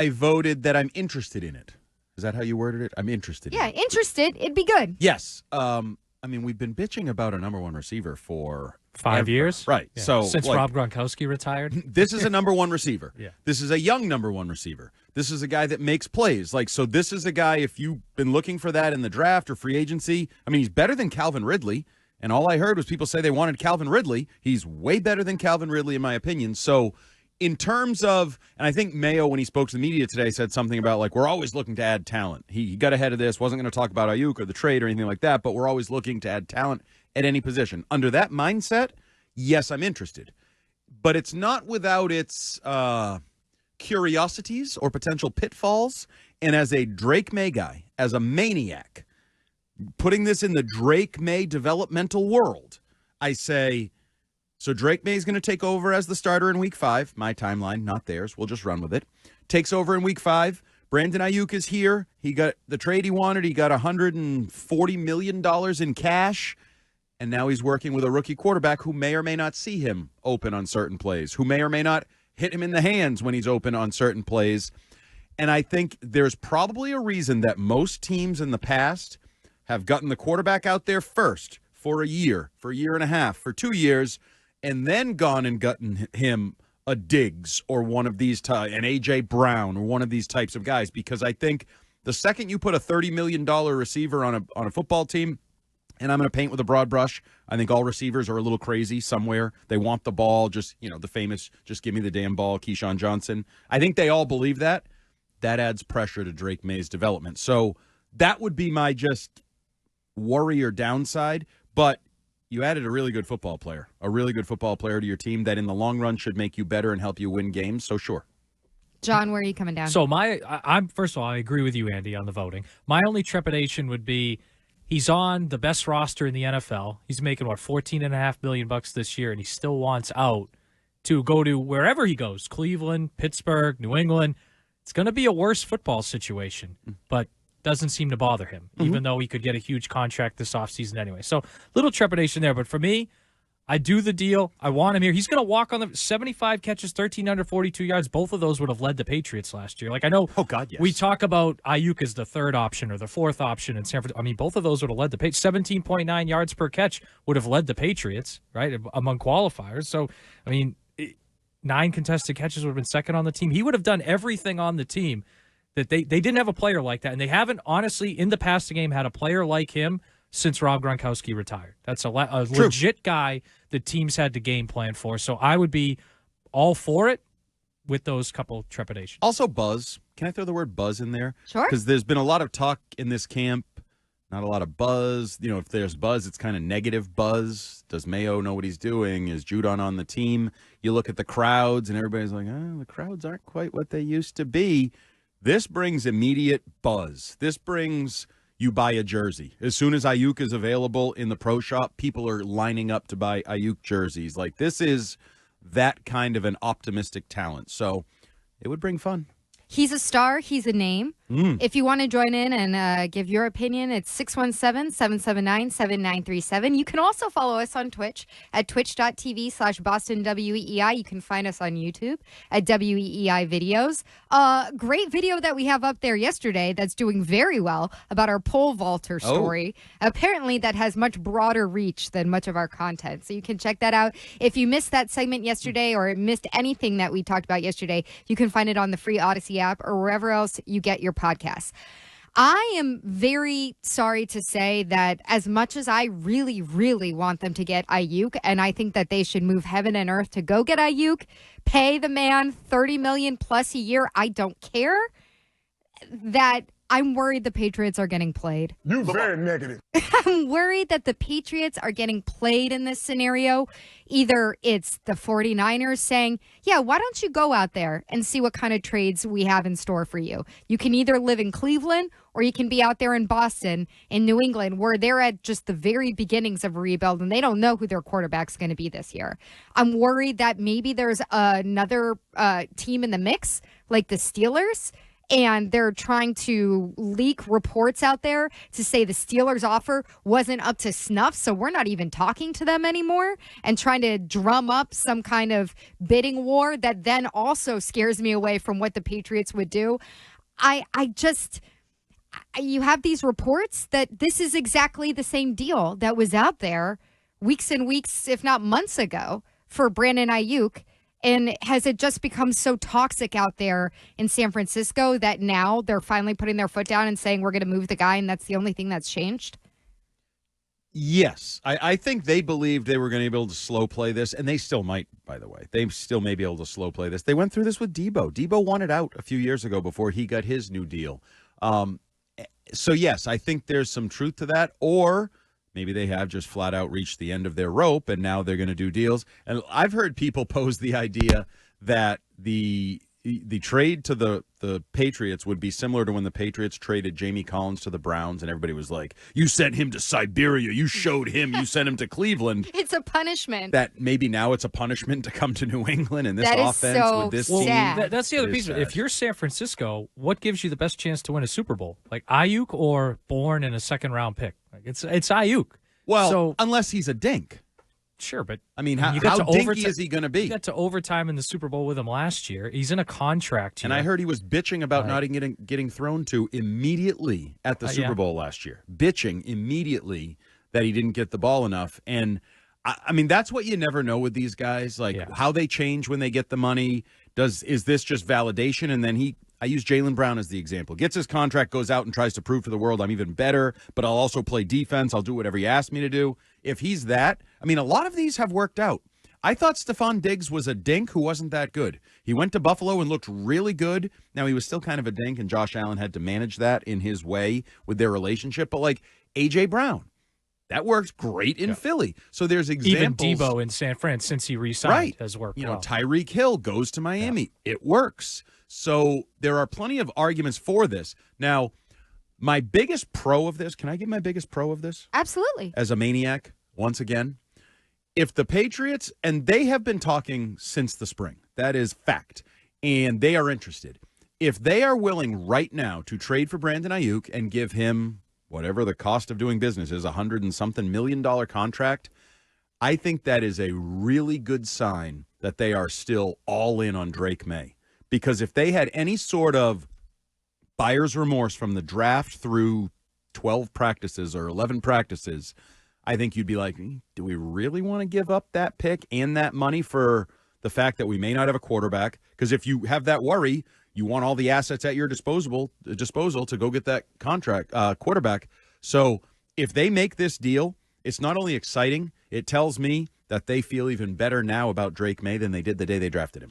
I voted that I'm interested in it. Is that how you worded it? I'm interested in it. Yeah, interested. It'd be good. Yes. I mean, we've been bitching about a number one receiver for 5 years. Right. Yeah. So since Rob Gronkowski retired. This is a number one receiver. Yeah. This is a young number one receiver. This is a guy that makes plays. So this is a guy, if you've been looking for that in the draft or free agency, I mean, he's better than Calvin Ridley. And all I heard was people say they wanted Calvin Ridley. He's way better than Calvin Ridley, in my opinion. So in terms of, and I think Mayo, when he spoke to the media today, said something about, we're always looking to add talent. He got ahead of this, wasn't going to talk about Aiyuk or the trade or anything like that, but we're always looking to add talent at any position. Under that mindset, yes, I'm interested. But it's not without its curiosities or potential pitfalls. And as a Drake May guy, as a maniac, putting this in the Drake May developmental world, I say, so Drake May is going to take over as the starter in Week 5. My timeline, not theirs. We'll just run with it. Takes over in Week 5. Brandon Aiyuk is here. He got the trade he wanted. He got $140 million in cash. And now he's working with a rookie quarterback who may or may not see him open on certain plays, who may or may not hit him in the hands when he's open on certain plays. And I think there's probably a reason that most teams in the past have gotten the quarterback out there first for a year and a half, for 2 years, and then gone and gotten him a Diggs or one of these an A.J. Brown or one of these types of guys. Because I think the second you put a $30 million receiver on a football team, and I'm going to paint with a broad brush, I think all receivers are a little crazy somewhere. They want the ball, just, the famous, just give me the damn ball, Keyshawn Johnson. I think they all believe that. That adds pressure to Drake May's development. So that would be my just worry or downside. But you added a really good football player to your team that in the long run should make you better and help you win games. So sure. John, where are you coming down? So I'm first of all, I agree with you, Andy, on the voting. My only trepidation would be he's on the best roster in the NFL. He's making $14.5 million this year, and he still wants out to go to wherever he goes, Cleveland, Pittsburgh, New England. It's going to be a worse football situation, but doesn't seem to bother him, even though he could get a huge contract this offseason anyway. So little trepidation there, but for me, I do the deal. I want him here. He's going to walk on the 75 catches, 1,342 yards. Both of those would have led the Patriots last year. I know we talk about Aiyuk as the third option or the fourth option in San Francisco. I mean, both of those would have led the Patriots. 17.9 yards per catch would have led the Patriots, right, among qualifiers. So, I mean, 9 contested catches would have been second on the team. He would have done everything on the team that they didn't have a player like that. And they haven't, honestly, in the passing game, had a player like him since Rob Gronkowski retired. That's a legit guy that teams had to game plan for. So I would be all for it with those couple trepidations. Also buzz. Can I throw the word buzz in there? Sure. Because there's been a lot of talk in this camp, not a lot of buzz. If there's buzz, it's kind of negative buzz. Does Mayo know what he's doing? Is Judon on the team? You look at the crowds, and everybody's like, the crowds aren't quite what they used to be. This brings immediate buzz. This brings you buy a jersey. As soon as Aiyuk is available in the pro shop, people are lining up to buy Aiyuk jerseys. This is that kind of an optimistic talent. So it would bring fun. He's a star. He's a name. If you want to join in and give your opinion, it's 617-779-7937. You can also follow us on Twitch at twitch.tv/BostonWEI. You can find us on YouTube at WEEI Videos. Great video that we have up there yesterday that's doing very well about our pole vaulter story. Apparently, that has much broader reach than much of our content. So you can check that out. If you missed that segment yesterday or missed anything that we talked about yesterday, you can find it on the free Odyssey app or wherever else you get your podcasts. I am very sorry to say that as much as I really, really want them to get Aiyuk, and I think that they should move heaven and earth to go get Aiyuk, pay the man $30 million plus a year, I don't care, that I'm worried the Patriots are getting played. You're very negative. I'm worried that the Patriots are getting played in this scenario. Either it's the 49ers saying, yeah, why don't you go out there and see what kind of trades we have in store for you? You can either live in Cleveland or you can be out there in Boston, in New England, where they're at just the very beginnings of a rebuild and they don't know who their quarterback's going to be this year. I'm worried that maybe there's another team in the mix, like the Steelers, and they're trying to leak reports out there to say the Steelers' offer wasn't up to snuff, so we're not even talking to them anymore, and trying to drum up some kind of bidding war that then also scares me away from what the Patriots would do. You have these reports that this is exactly the same deal that was out there weeks and weeks, if not months ago, for Brandon Aiyuk. And has it just become so toxic out there in San Francisco that now they're finally putting their foot down and saying we're going to move the guy, and that's the only thing that's changed? Yes. I think they believed they were going to be able to slow play this, and they still might, by the way. They still may be able to slow play this. They went through this with Debo. Debo wanted out a few years ago before he got his new deal. So, yes, I think there's some truth to that. Or maybe they have just flat out reached the end of their rope, and now they're going to do deals. And I've heard people pose the idea that the trade to the Patriots would be similar to when the Patriots traded Jamie Collins to the Browns, and everybody was like, you sent him to Siberia, you showed him, you sent him to Cleveland. It's a punishment. That maybe now it's a punishment to come to New England and this that offense is so with this sad. team. That's the other piece. If you're San Francisco, what gives you the best chance to win a Super Bowl? Like Aiyuk or Bourne in a second-round pick? Like it's Aiyuk. Well, so, unless he's a dink. Sure, but I mean, how dinky is he going to be? You got to overtime in the Super Bowl with him last year. He's in a contract here. And I heard he was bitching about not getting thrown to immediately at the Super Bowl last year. Bitching immediately that he didn't get the ball enough. And, I mean, that's what you never know with these guys, like how they change when they get the money. Is this just validation? And then I use Jaylen Brown as the example. Gets his contract, goes out and tries to prove to the world I'm even better, but I'll also play defense. I'll do whatever you ask me to do. If he's that, I mean, a lot of these have worked out. I thought Stephon Diggs was a dink who wasn't that good. He went to Buffalo and looked really good. Now, he was still kind of a dink, and Josh Allen had to manage that in his way with their relationship. But, like, A.J. Brown, that worked great in Philly. So there's examples. Even Debo in San Fran, since he re-signed, has worked well. Tyreek Hill goes to Miami. Yeah. It works. So there are plenty of arguments for this. Now, my biggest pro of this, can I give my biggest pro of this? Absolutely. As a maniac, once again, if the Patriots, and they have been talking since the spring, that is fact, and they are interested. If they are willing right now to trade for Brandon Aiyuk and give him whatever the cost of doing business is, $100 and something million contract, I think that is a really good sign that they are still all in on Drake May. Because if they had any sort of buyer's remorse from the draft through 12 practices or 11 practices, I think you'd be like, do we really want to give up that pick and that money for the fact that we may not have a quarterback? Because if you have that worry, you want all the assets at your disposal to go get that quarterback. So if they make this deal, it's not only exciting, it tells me that they feel even better now about Drake May than they did the day they drafted him.